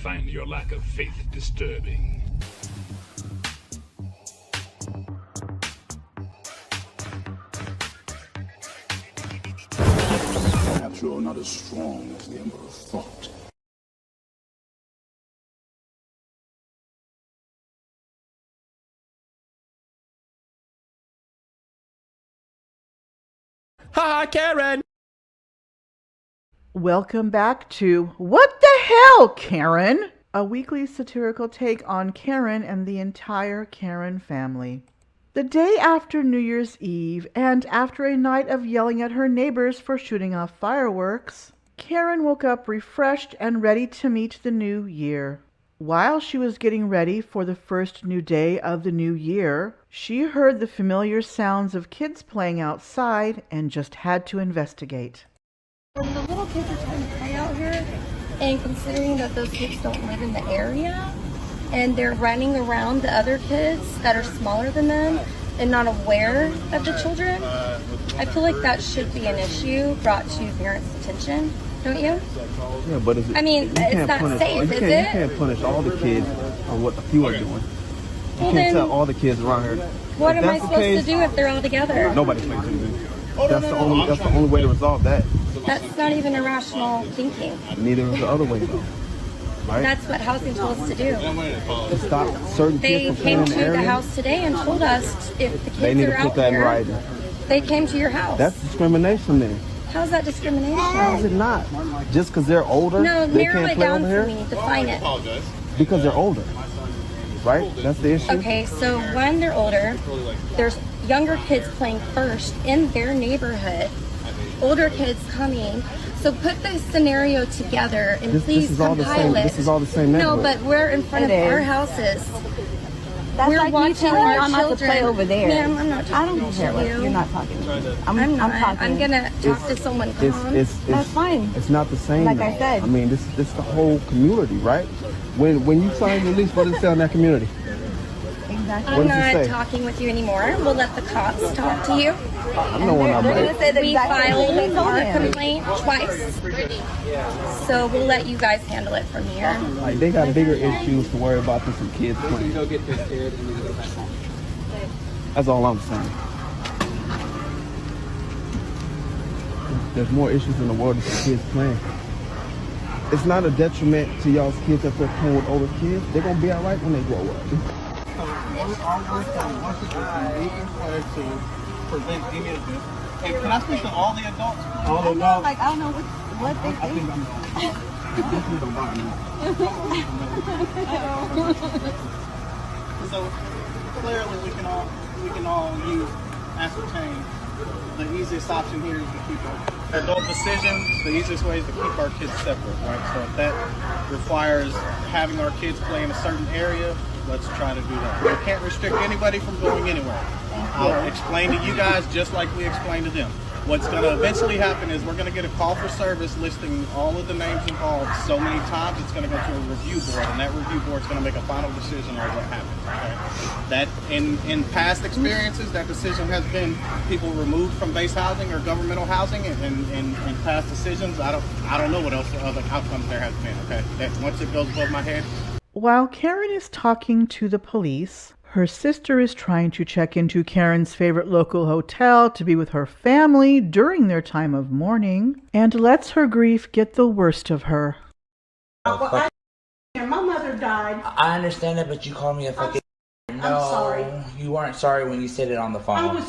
find your lack of faith disturbing. Perhaps you're not as strong as the Emperor thought. Ha, Karen! Welcome back to What the Hell, Karen? A weekly satirical take on Karen and the entire Karen family. The day after New Year's Eve, and after a night of yelling at her neighbors for shooting off fireworks, Karen woke up refreshed and ready to meet the new year. While she was getting ready for the first new day of the new year, she heard the familiar sounds of kids playing outside and just had to investigate. When the little kids are trying to play out here, and considering that those kids don't live in the area, and they're running around the other kids that are smaller than them and not aware of the children, I feel like that should be an issue brought to parents' attention, don't you? Yeah, but it's not safe, is it? You can't punish all the kids on what the few are doing. You Well, can't then, tell all the kids around here. what If am I that's the supposed case, to do if they're all together? Nobody's supposed to do. That's the only way to resolve that. That's not even irrational thinking. Neither is the other way though. Right? That's what housing told us to do. To stop certain They kids from came playing to in the the area. house today and told us if the They kids need are to put out that in here, writing. they came to your house. That's discrimination then. How's that discrimination? How is it not? Just because they're older, No, they narrow can't it play down over for here? me. Define it. Because they're older. Right? That's the issue? Okay, so when they're older, there's younger kids playing first in their neighborhood, older kids coming. So put the scenario together and please this is all the compile same. it. This is all the same No, neighborhood. but we're in front of our houses. That's We're like you watching telling our me I'm not to children. play over there. Ma'am, I'm not I talking don't care to what you. you're not talking to me. I'm not. talking. I'm gonna talk to someone calm. That's fine. It's not the same. Like though. I said. I mean, this the whole community, right? When you sign your lease, what does it say on that community? Exactly. I'm What does it not say? talking with you anymore. We'll let the cops talk to you. I'm the one I'm They're gonna right. say the We exact same filed thing our on him. complaint twice. So we'll let you guys handle it from here. Like they got bigger issues to worry about than some kids playing. Go get this kid and then go back home. That's all I'm saying. There's more issues in the world than some kids playing. It's not a detriment to y'all's kids if they're playing with older kids. They're gonna be all right when they grow up. To prevent any of this. Hey, can I speak to all the adults? I know, like, I don't know what they think. So clearly we can all ascertain the easiest option here is to keep our adult decisions. The easiest way is to keep our kids separate, right? So if that requires having our kids play in a certain area, let's try to do that. We can't restrict anybody from going anywhere. I'll explain to you guys just like we explained to them. What's going to eventually happen is we're going to get a call for service listing all of the names involved so many times it's going to go to a review board, and that review board is going to make a final decision on what happened. Okay? That in past experiences, that decision has been people removed from base housing or governmental housing, and in past decisions, I don't know what else other outcomes there has been. Okay, that once it goes above my head. While Karen is talking to the police, her sister is trying to check into Karen's favorite local hotel to be with her family during their time of mourning, and lets her grief get the worst of her. My mother died. I understand that, but you called me a fucking. No, sorry. You weren't sorry when you said it on the phone.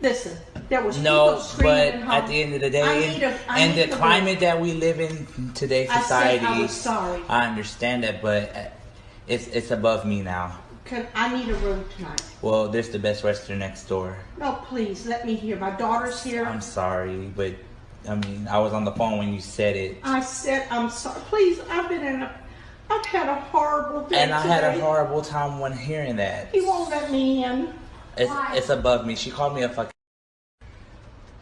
Listen, there was No, people screaming but at home. at the end of the day, I and need the a climate that we live in today's I society, said I was sorry. I understand that, but it's above me now. I need a room tonight. Well, there's the Best Western next door. No, please, let me hear. My daughter's here. I'm sorry, but I mean, I was on the phone when you said it. I said I'm sorry. Please, I've had a horrible day And I had a today. horrible time when hearing that. He won't let me in. It's above me. She called me a fucking.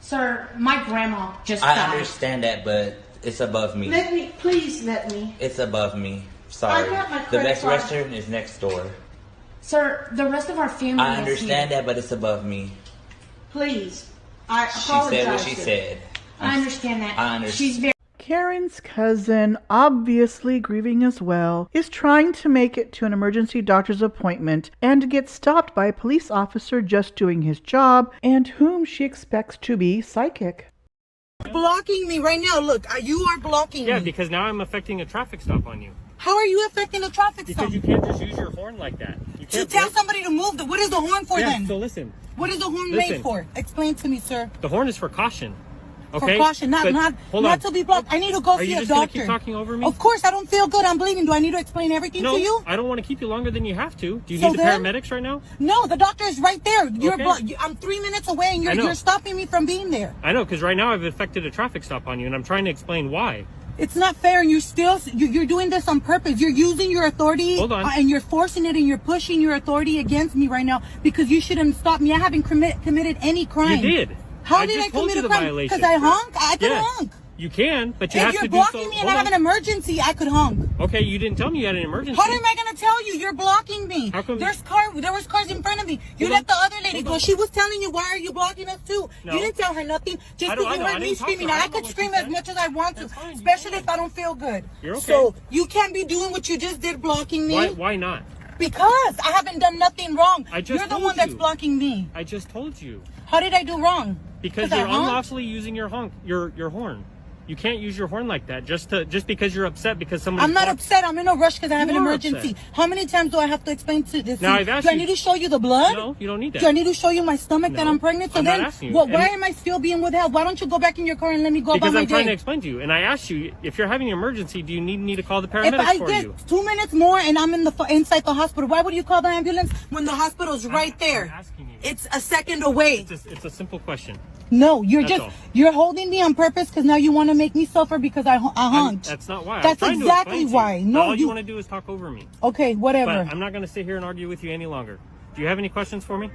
Sir, my grandma just I died. understand that, but it's above me. Please let me. It's above me. Sorry. I got my The credit Best card. Western is next door. Sir, the rest of our family I is understand here. that, but it's above me. Please. I She apologize. said what she said. I understand that. I understand. She's very Karen's cousin, obviously grieving as well, is trying to make it to an emergency doctor's appointment and gets stopped by a police officer just doing his job and whom she expects to be psychic. Blocking me right now. Look, you are blocking me. Yeah, because now I'm affecting a traffic stop on you. How are you affecting a traffic stop? Because you can't just use your horn like that. You To can't tell somebody to move. What is the horn for then? So listen. What is the horn made for? Explain to me, sir. The horn is for caution. Okay? For caution, not to be blocked. I need to go see a doctor. Are you just going to keep talking over me? Of course, I don't feel good. I'm bleeding. Do I need to explain everything to you? I don't want to keep you longer than you have to. Do you need the paramedics right now? No, the doctor is right there. I'm 3 minutes away and you're stopping me from being there. I know, because right now I've affected a traffic stop on you and I'm trying to explain why. It's not fair, and you're doing this on purpose. You're using your authority, and you're forcing it, and you're pushing your authority against me right now because you shouldn't stop me. I haven't committed any crime. You did. How did I commit a crime? Because I honk? I can honk. You can, but you have to do so. If you're blocking me and I have an emergency, I could honk. Okay, you didn't tell me you had an emergency. How am I going to tell you? You're blocking me. How come? There was cars in front of me. You let the other lady go. She was telling you, why are you blocking us too? No. You didn't tell her nothing. Just because you heard me screaming. I could scream as much as I want to, especially if I don't feel good. You're okay. So you can't be doing what you just did, blocking me. Why not? Because I haven't done nothing wrong. You're the one that's blocking me. I just told you. How did I do wrong? Because you're unlawfully using your horn. You can't use your horn like that just because you're upset because somebody. I'm not upset. I'm in a rush because I have an emergency. How many times do I have to explain to this? Now I've asked do I need to show you the blood? No, you don't need that. Do I need to show you my stomach that I'm pregnant? So I'm then, not asking you. Why am I still being withheld? Why don't you go back in your car and let me go about my day? Because I'm trying to explain to you, and I asked you if you're having an emergency, do you need me to call the paramedics for you? If I get 2 minutes more and I'm inside the hospital, why would you call the ambulance when the hospital's right there? I'm asking you. It's a second away. It's a simple question. No, you're holding me on purpose because now you want to make me suffer because I honked. That's not why. That's exactly why. No, all you want to do is talk over me. Okay, whatever. But I'm not going to sit here and argue with you any longer. Do you have any questions for me?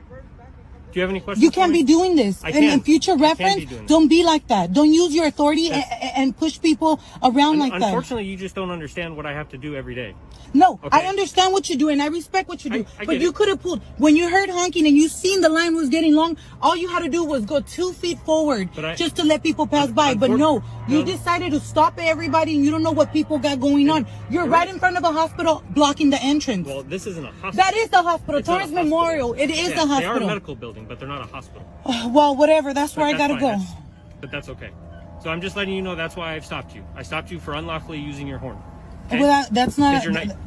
Do you have any questions? You can't be doing this. In future reference, don't be like that. Don't use your authority and push people around like that. Unfortunately, you just don't understand what I have to do every day. No, okay. I understand what you do and I respect what you do. But you could have pulled, when you heard honking and you seen the line was getting long, all you had to do was go 2 feet forward just to let people pass by. But no, you decided to stop everybody and you don't know what people got going on. You're right in front of a hospital blocking the entrance. Well, this isn't a hospital. That is the hospital. Torrance Memorial. It is the hospital. They are a medical building, but they're not a hospital. Well, whatever. That's where I gotta go. But that's okay. So I'm just letting you know that's why I've stopped you. I stopped you for unlawfully using your horn. Okay? Well, that's not.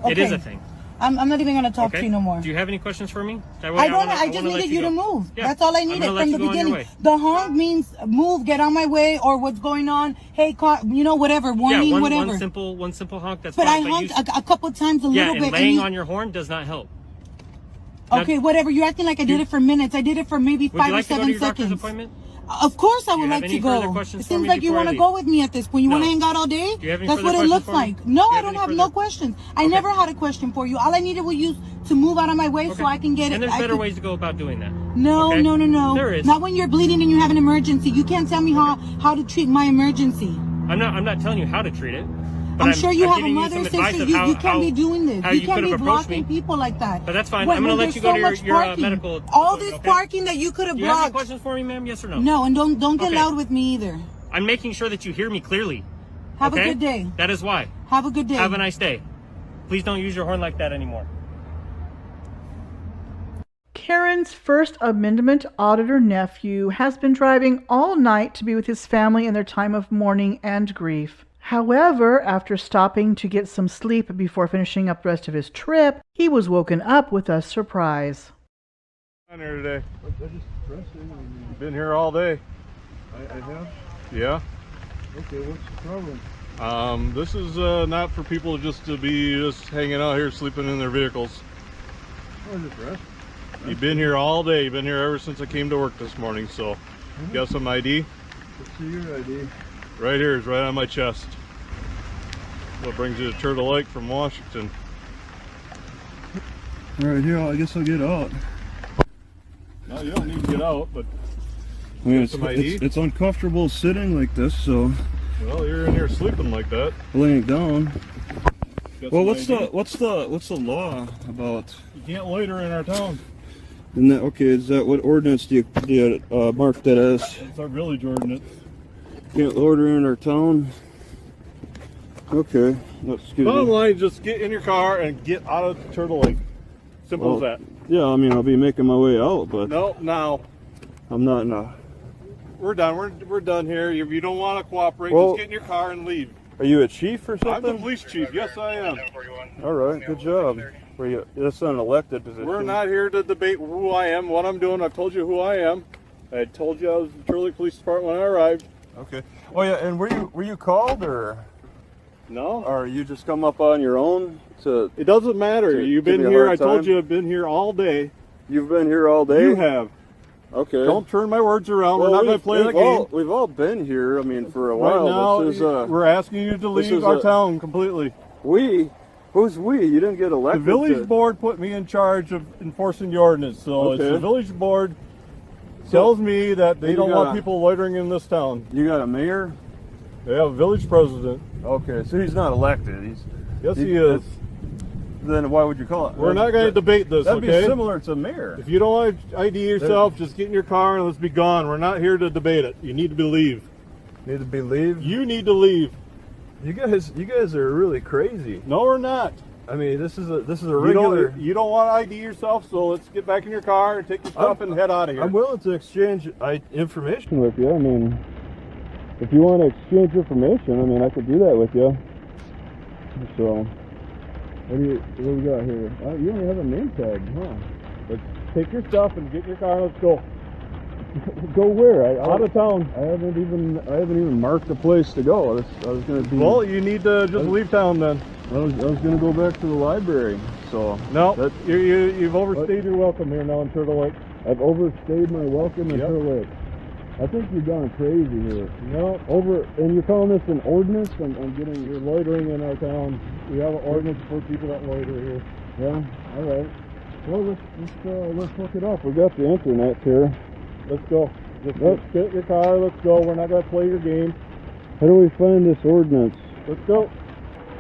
It is a thing. I'm not even gonna talk to you no more. Do you have any questions for me? I just needed you to move. Yeah. That's all I needed from the beginning. The honk means move, get on my way, or what's going on. Hey, car, whatever, warning, whatever. One simple honk. That's but fine. I honked a couple times, a little bit. And laying on your horn does not help. Okay, whatever. You're acting like I did it for minutes. I did it for maybe 5 or 7 seconds. Of course I would like to go. It seems like you want to go with me at this point. You want to hang out all day? That's what it looks like. No, I don't have no questions. I never had a question for you. All I needed was you to move out of my way so I can get it. And there's better ways to go about doing that. No. There is. Not when you're bleeding and you have an emergency. You can't tell me how to treat my emergency. I'm not telling you how to treat it. I'm sure you have a mother, sister. You can't be doing this. You can't be blocking people like that. But that's fine. I'm going to let you go to your medical. All this parking that you could have blocked. Do you have any questions for me, ma'am? Yes or no? No, and don't get loud with me either. I'm making sure that you hear me clearly. Have a good day. That is why. Have a good day. Have a nice day. Please don't use your horn like that anymore. Karen's First Amendment auditor nephew has been driving all night to be with his family in their time of mourning and grief. However, after stopping to get some sleep before finishing up the rest of his trip, he was woken up with a surprise. I'm here today. You've been here all day. I have? Yeah. Okay, what's the problem? This is not for people just to be hanging out here sleeping in their vehicles. Oh, is it rest? You've been here all day. You've been here ever since I came to work this morning, so you got some ID? Let's see your ID. Right here is right on my chest. What brings you to Turtle Lake from Washington? Alright, here, I guess I'll get out. No, you don't need to get out, but I mean, it's uncomfortable sitting like this, so. Well, you're in here sleeping like that. Laying down. Well, what's the law about? You can't loiter in our town. Isn't that okay? Is that what ordinance do you mark that as? It's our village ordinance. Can't loiter in our town. Okay. Excuse Bottom me. line, just get in your car and get out of Turtle Lake. Simple as that. Yeah, I mean, I'll be making my way out, but... No, now. I'm not now. We're done. We're done here. If you don't want to cooperate, Well, just get in your car and leave. Are you a chief or something? I'm the police chief. Yes, I am. All right, good job. Were you? That's an elected position. We're not here to debate who I am, what I'm doing. I've told you who I am. I told you I was the Turtle Lake Police Department when I arrived. Okay. Oh yeah, and were you called or? No. Or you just come up on your own to? It doesn't matter. You've been here. I told you I've been here all day. You've been here all day? You have. Okay. Don't turn my words around. Well, we're not going to play the game. We've all been here. I mean, for a while. Right now, this is, we're asking you to leave our town completely. We? Who's we? You didn't get elected. The village board put me in charge of enforcing the ordinance. So it's the village board tells me that they don't want people loitering in this town. You got a mayor? They have a village president. Okay, so he's not elected. Yes, he is. Then why would you call it? We're not going to debate this, That'd okay? be similar to mayor. If you don't want to ID yourself, just get in your car and let's be gone. We're not here to debate it. You need to leave. Need to leave? You need to leave. You guys are really crazy. No, we're not. I mean, this is a regular. You don't want to ID yourself, so let's get back in your car and take your stuff and head out of here. I'm willing to exchange information with you. I mean, if you want to exchange information, I mean, I could do that with you. So, what do we got here? You only have a name tag, huh? Let's take your stuff and get in your car. Let's go. Go where? Out of town. I haven't even marked a place to go. I was going to be. Well, you need to just leave town then. I was going to go back to the library. So no, you've overstayed your welcome here now in Turtle Lake. I've overstayed my welcome in Turtle Lake. I think you've gone crazy here. No, and you're calling this an ordinance? You're loitering in our town. We have an ordinance for people that loiter here. Yeah. All right. Well, let's look it up. We got the internet here. Let's go. Just get your car. Let's go. We're not going to play your game. How do we find this ordinance? Let's go.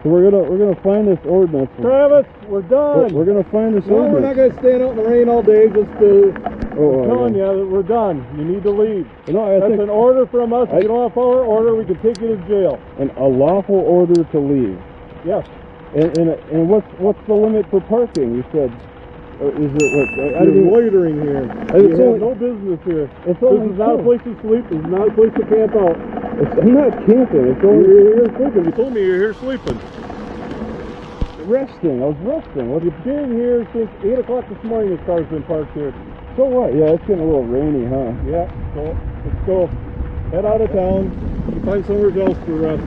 So we're gonna find this ordinance. Travis, we're done. We're gonna find this ordinance. We're not gonna stand out in the rain all day. Just telling you that we're done. You need to leave. No, that's an order from us. If you don't follow our order, we can take you to jail. A lawful order to leave. Yes. And what's the limit for parking? You said. Is it You're loitering here. You have no business here. This is not a place to sleep. This is not a place to camp out. I'm not camping. You're here sleeping. You told me you're here sleeping. Resting. I was resting. Well, you've been here since 8 o'clock this morning. This car's been parked here. So what? Yeah, it's getting a little rainy, huh? Yeah. So let's go. Head out of town. You find somewhere else to rest.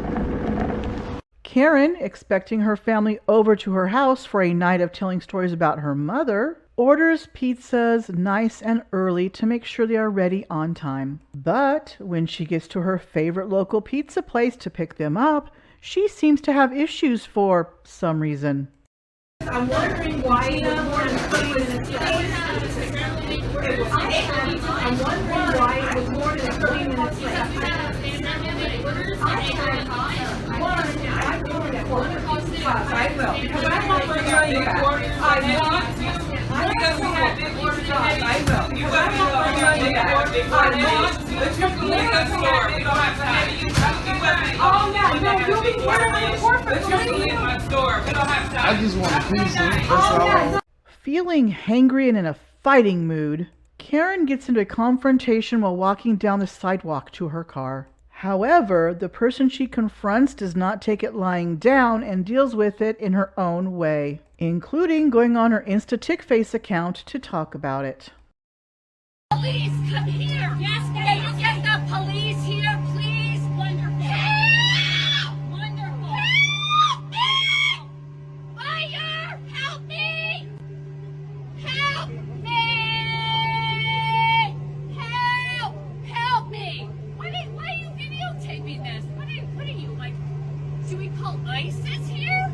Karen, expecting her family over to her house for a night of telling stories about her mother, orders pizzas nice and early to make sure they are ready on time. But when she gets to her favorite local pizza place to pick them up, she seems to have issues for some reason. I'm wondering why it was more than 20 minutes late. I'm wondering why it was more than 20 minutes late. I will, because I'm not going to tell you that. I want to. Because we had big orders on. I will. Because I'm not going to tell you that. I want to. But you're cleaning the store. We don't have time. Oh, yeah. No, you'll be here in the court for 20 minutes. My store. We don't have time. I just want to pizza. That's all. Feeling hangry and in a fighting mood, Karen gets into a confrontation while walking down the sidewalk to her car. However, the person she confronts does not take it lying down and deals with it in her own way, including going on her InstaTickface account to talk about it. Police, come here! Yes, can you get the police here, please? Wonderful. Help! Wonderful. Help me! Fire! Help me! Help me! Help! Help me! Why are you videotaping this? What are you, like, should we call ISIS here?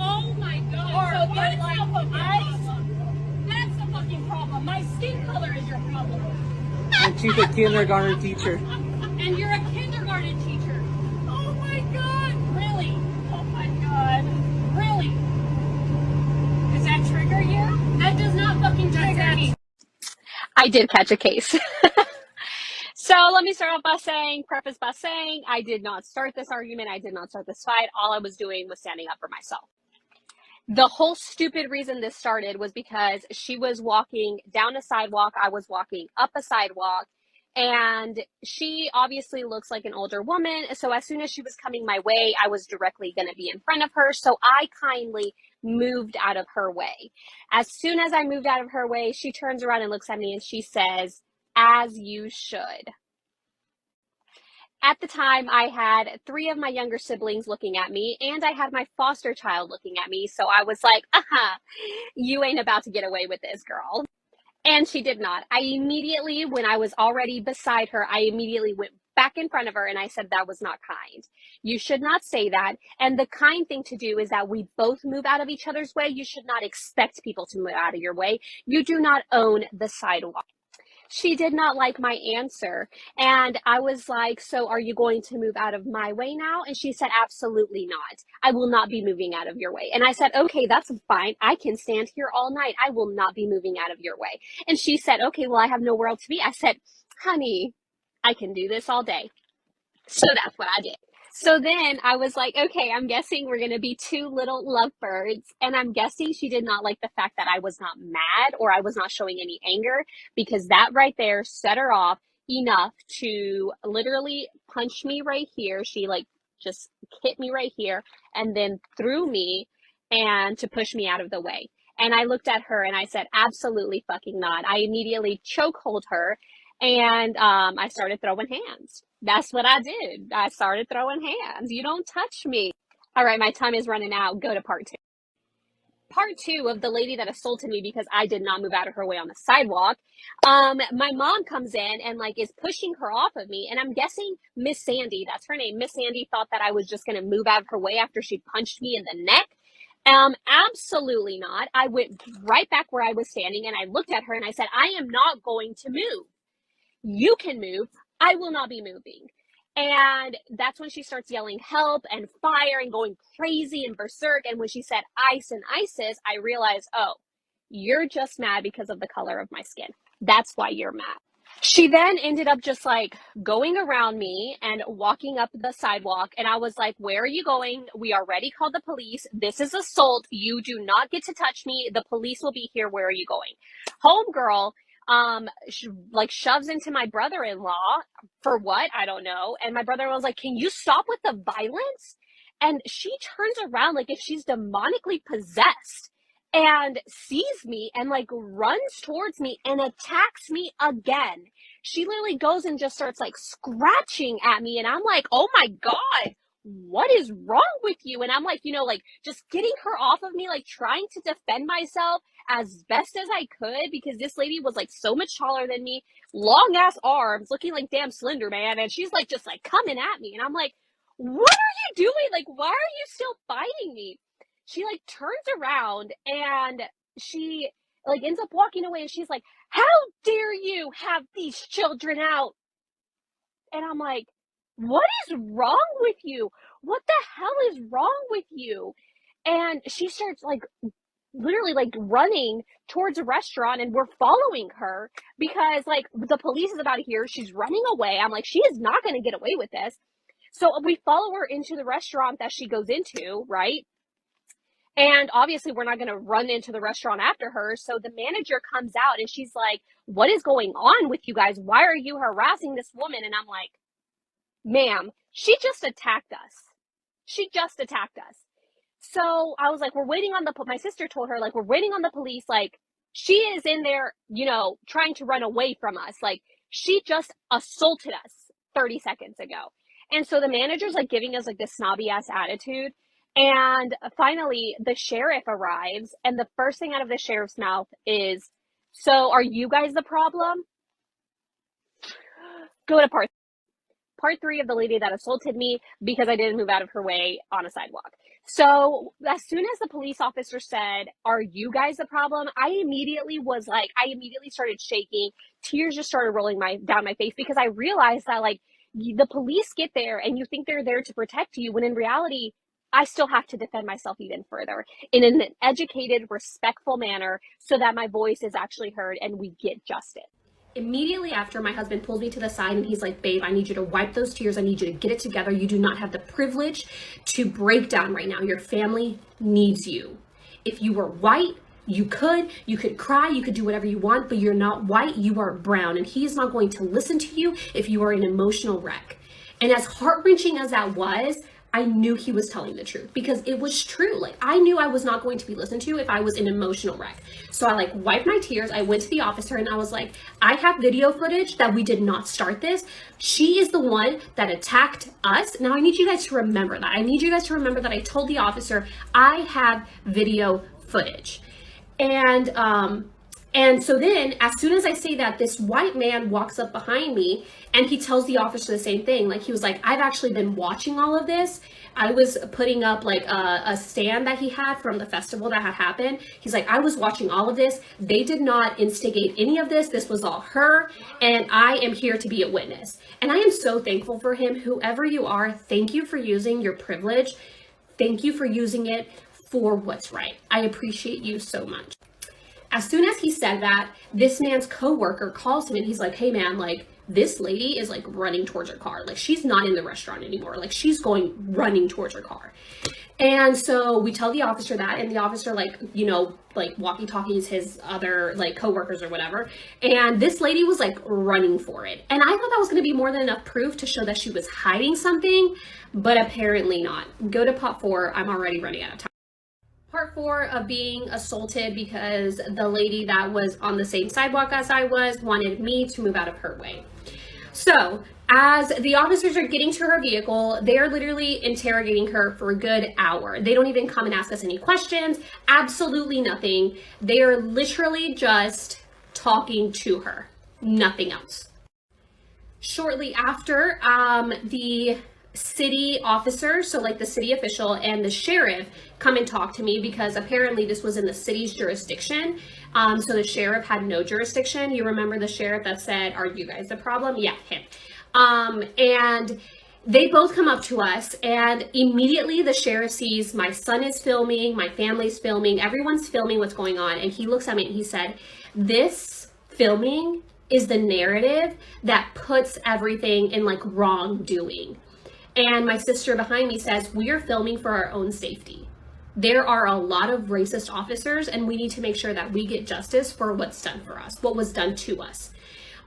Oh my god. So that's the fucking problem. That's the fucking problem. My skin color is your problem. And she's a kindergarten teacher. And you're a kindergarten teacher. Oh my god. Really? Oh my god. Really? Does that trigger you? That does not fucking trigger me. I did catch a case. So let me preface by saying, I did not start this argument. I did not start this fight. All I was doing was standing up for myself. The whole stupid reason this started was because she was walking down a sidewalk. I was walking up a sidewalk. And she obviously looks like an older woman. So as soon as she was coming my way, I was directly going to be in front of her. So I kindly moved out of her way. As soon as I moved out of her way, she turns around and looks at me and she says, "As you should." At the time, I had 3 of my younger siblings looking at me, and I had my foster child looking at me. So I was like, you ain't about to get away with this, girl. And she did not. I immediately, when I was already beside her, I immediately went back in front of her and I said, that was not kind. You should not say that. And the kind thing to do is that we both move out of each other's way. You should not expect people to move out of your way. You do not own the sidewalk. She did not like my answer. And I was like, so are you going to move out of my way now? And she said, absolutely not. I will not be moving out of your way. And I said, okay, that's fine. I can stand here all night. I will not be moving out of your way. And she said, okay, well, I have nowhere else to be. I said, honey, I can do this all day. So that's what I did. So then I was like, okay, I'm guessing we're going to be 2 little lovebirds. And I'm guessing she did not like the fact that I was not mad or I was not showing any anger, because that right there set her off enough to literally punch me right here. She like just hit me right here and then threw me and to push me out of the way. And I looked at her and I said, absolutely fucking not. I immediately chokehold her and I started throwing hands. That's what I did. I started throwing hands. You don't touch me. All right, my time is running out. Go to part 2. Part 2 of the lady that assaulted me because I did not move out of her way on the sidewalk. My mom comes in and like is pushing her off of me. And I'm guessing Miss Sandy, that's her name. Miss Sandy thought that I was just going to move out of her way after she punched me in the neck. Absolutely not. I went right back where I was standing and I looked at her and I said, I am not going to move. You can move. I will not be moving. And that's when she starts yelling help and fire and going crazy and berserk. And when she said ice and ISIS, I realized, oh, you're just mad because of the color of my skin. That's why you're mad. She then ended up just like going around me and walking up the sidewalk. And I was like, where are you going? We already called the police. This is assault. You do not get to touch me. The police will be here. Where are you going? Homegirl shoves into my brother-in-law for what? I don't know. And my brother-in-law was like, can you stop with the violence? And she turns around like if she's demonically possessed and sees me and like runs towards me and attacks me again. She literally goes and just starts like scratching at me. And I'm like, oh my God, what is wrong with you? And I'm like, like just getting her off of me, like trying to defend myself as best as I could, because this lady was like so much taller than me, long ass arms, looking like damn Slender Man. And she's like, just like coming at me. And I'm like, what are you doing? Like, why are you still fighting me? She like turns around and she like ends up walking away. And she's like, how dare you have these children out? And I'm like, what is wrong with you? What the hell is wrong with you? And she starts like literally like running towards a restaurant, and we're following her because like the police is about to hear. She's running away. I'm like, she is not going to get away with this. So we follow her into the restaurant that she goes into, right? And obviously we're not going to run into the restaurant after her. So the manager comes out and she's like, what is going on with you guys? Why are you harassing this woman? And I'm like, ma'am, she just attacked us. She just attacked us. So I was like, we're waiting on my sister told her, like, we're waiting on the police. Like, she is in there, trying to run away from us. Like, she just assaulted us 30 seconds ago. And so the manager's like giving us like this snobby ass attitude. And finally the sheriff arrives. And the first thing out of the sheriff's mouth is, so are you guys the problem? Go to part 3 of the lady that assaulted me because I didn't move out of her way on a sidewalk. So as soon as the police officer said, are you guys the problem? I immediately started shaking. Tears just started rolling down my face because I realized that like the police get there and you think they're there to protect you, when in reality, I still have to defend myself even further in an educated, respectful manner so that my voice is actually heard and we get justice. Immediately after, my husband pulled me to the side and he's like, babe, I need you to wipe those tears. I need you to get it together. You do not have the privilege to break down right now. Your family needs you. If you were white, you could cry, you could do whatever you want, but you're not white, you are brown. And he is not going to listen to you if you are an emotional wreck. And as heart-wrenching as that was, I knew he was telling the truth because it was true. Like, I knew I was not going to be listened to if I was an emotional wreck. So I like wiped my tears. I went to the officer and I was like, I have video footage that we did not start this. She is the one that attacked us. Now I need you guys to remember that. I need you guys to remember that I told the officer I have video footage. And so then, as soon as I say that, this white man walks up behind me and he tells the officer the same thing. Like, he was like, I've actually been watching all of this. I was putting up like a stand that he had from the festival that had happened. He's like, I was watching all of this. They did not instigate any of this. This was all her. And I am here to be a witness. And I am so thankful for him. Whoever you are, thank you for using your privilege. Thank you for using it for what's right. I appreciate you so much. As soon as he said that, this man's coworker calls him and he's like, hey man, like, this lady is like running towards her car. Like, she's not in the restaurant anymore. Like, she's running towards her car. And so we tell the officer that, and the officer, like, you know, like walkie-talkies his other like coworkers or whatever. And this lady was like running for it. And I thought that was going to be more than enough proof to show that she was hiding something, but apparently not. Go to part 4. I'm already running out of time. Part 4 of being assaulted because the lady that was on the same sidewalk as I was wanted me to move out of her way. So as the officers are getting to her vehicle, they are literally interrogating her for a good hour. They don't even come and ask us any questions, absolutely nothing. They are literally just talking to her, nothing else. Shortly after, the city officer, so like the city official and the sheriff, come and talk to me because apparently this was in the city's jurisdiction. So the sheriff had no jurisdiction. You remember the sheriff that said, are you guys the problem? Yeah, him. And they both come up to us and immediately the sheriff sees my son is filming, my family's filming, everyone's filming what's going on. And he looks at me and he said, this filming is the narrative that puts everything in like wrongdoing. And my sister behind me says, we are filming for our own safety. There are a lot of racist officers and we need to make sure that we get justice for what's done for us, what was done to us.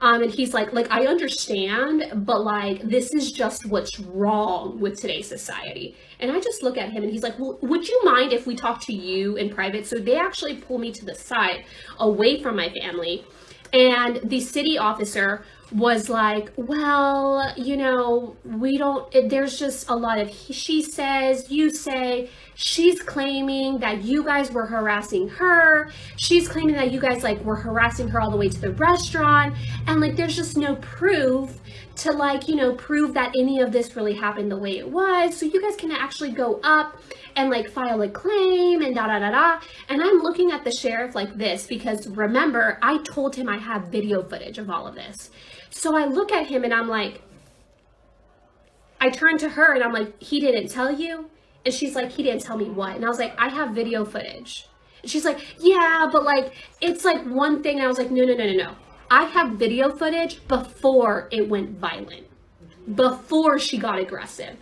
And he's like, I understand, but like, this is just what's wrong with today's society. And I just look at him and he's like, well, would you mind if we talk to you in private? So they actually pull me to the side away from my family. And the city officer was like, well, you know, there's just a lot of she says, you say. She's claiming that you guys were harassing her. She's claiming that you guys like were harassing her all the way to the restaurant. And like, there's just no proof to like, you know, prove that any of this really happened the way it was. So you guys can actually go up and like file a claim and da da da da. And I'm looking at the sheriff like this because remember, I told him I have video footage of all of this. So I look at him and I'm like, I turn to her and I'm like, he didn't tell you? And she's like, he didn't tell me what? And I was like, I have video footage. And she's like, yeah, but like, it's like one thing. And I was like, no. I have video footage before it went violent, before she got aggressive.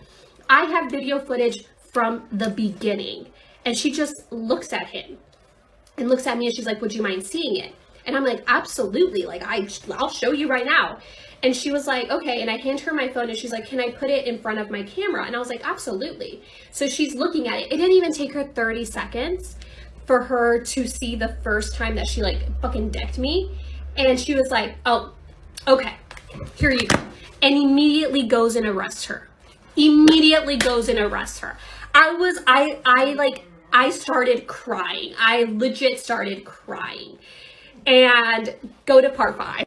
I have video footage from the beginning. And she just looks at him and looks at me and she's like, would you mind seeing it? And I'm like, absolutely. Like, I'll show you right now. And she was like, okay. And I hand her my phone and she's like, can I put it in front of my camera? And I was like, absolutely. So she's looking at it. It didn't even take her 30 seconds for her to see the first time that she like fucking decked me. And she was like, oh, okay, here you go. And immediately goes and arrests her. Immediately goes and arrests her. I started crying. I legit started crying. And go to part 5.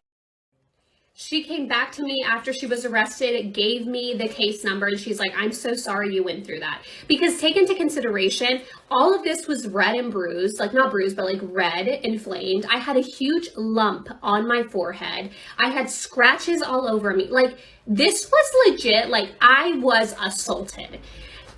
She came back to me after she was arrested, gave me the case number, and she's like, I'm so sorry you went through that. Because take into consideration, all of this was red and bruised, like not bruised, but like red, inflamed. I had a huge lump on my forehead. I had scratches all over me. Like, this was legit, like I was assaulted.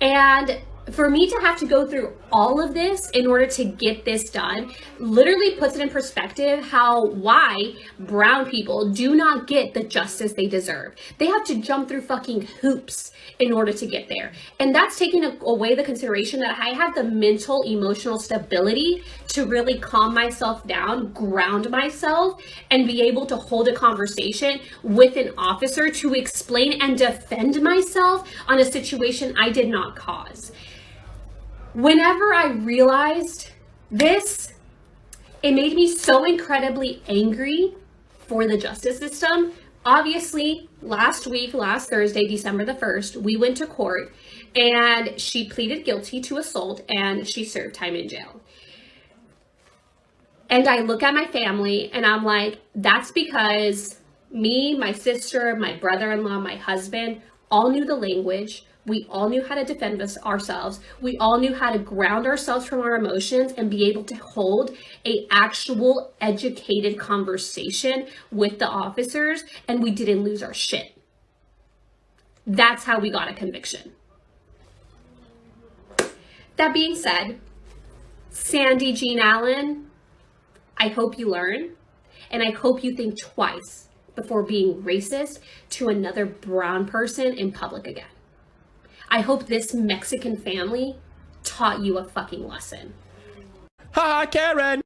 And for me to have to go through all of this in order to get this done literally puts it in perspective why brown people do not get the justice they deserve. They have to jump through fucking hoops in order to get there. And that's taking away the consideration that I have the mental, emotional stability to really calm myself down, ground myself, and be able to hold a conversation with an officer to explain and defend myself on a situation I did not cause. Whenever I realized this, it made me so incredibly angry for the justice system. Obviously, last Thursday, December the 1st, we went to court and she pleaded guilty to assault and she served time in jail. And I look at my family and I'm like, that's because me, my sister, my brother-in-law, my husband all knew the language. We all knew how to defend ourselves. We all knew how to ground ourselves from our emotions and be able to hold a actual educated conversation with the officers, and we didn't lose our shit. That's how we got a conviction. That being said, Sandy Jean Allen, I hope you learn, and I hope you think twice before being racist to another brown person in public again. I hope this Mexican family taught you a fucking lesson. Ha, Karen!